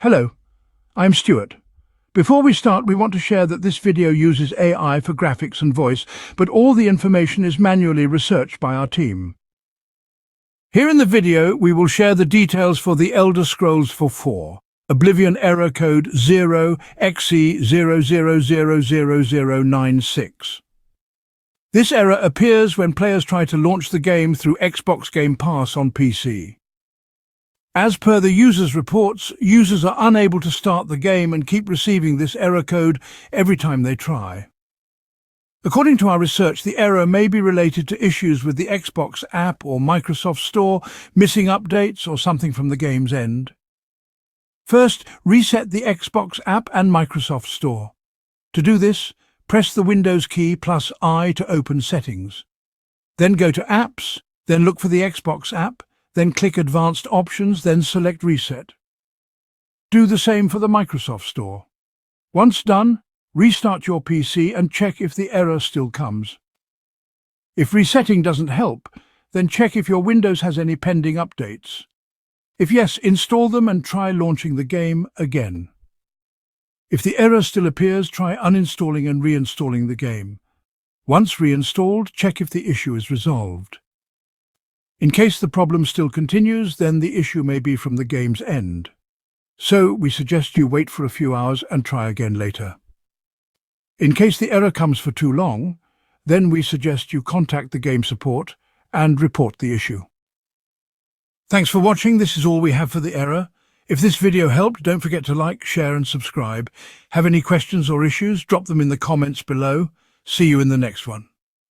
Hello, I'm Stuart. Before we start, we want to share that this video uses AI for graphics and voice, but all the information is manually researched by our team. Here in the video, we will share the details for the Elder Scrolls IV, Oblivion error code 0xc0000096. This error appears when players try to launch the game through Xbox Game Pass on PC. As per the user's reports, users are unable to start the game and keep receiving this error code every time they try. According to our research, the error may be related to issues with the Xbox app or Microsoft Store, missing updates, or something from the game's end. First, reset the Xbox app and Microsoft Store. To do this, press the Windows key plus I to open Settings. Then go to Apps, then look for the Xbox app, then click Advanced Options, then select Reset. Do the same for the Microsoft Store. Once done, restart your PC and check if the error still comes. If resetting doesn't help, then check if your Windows has any pending updates. If yes, install them and try launching the game again. If the error still appears, try uninstalling and reinstalling the game. Once reinstalled, check if the issue is resolved. In case the problem still continues, then the issue may be from the game's end. So we suggest you wait for a few hours and try again later. In case the error comes for too long, then we suggest you contact the game support and report the issue. Thanks for watching. This is all we have for the error. If this video helped, don't forget to like, share and subscribe. Have any questions or issues? Drop them in the comments below. See you in the next one.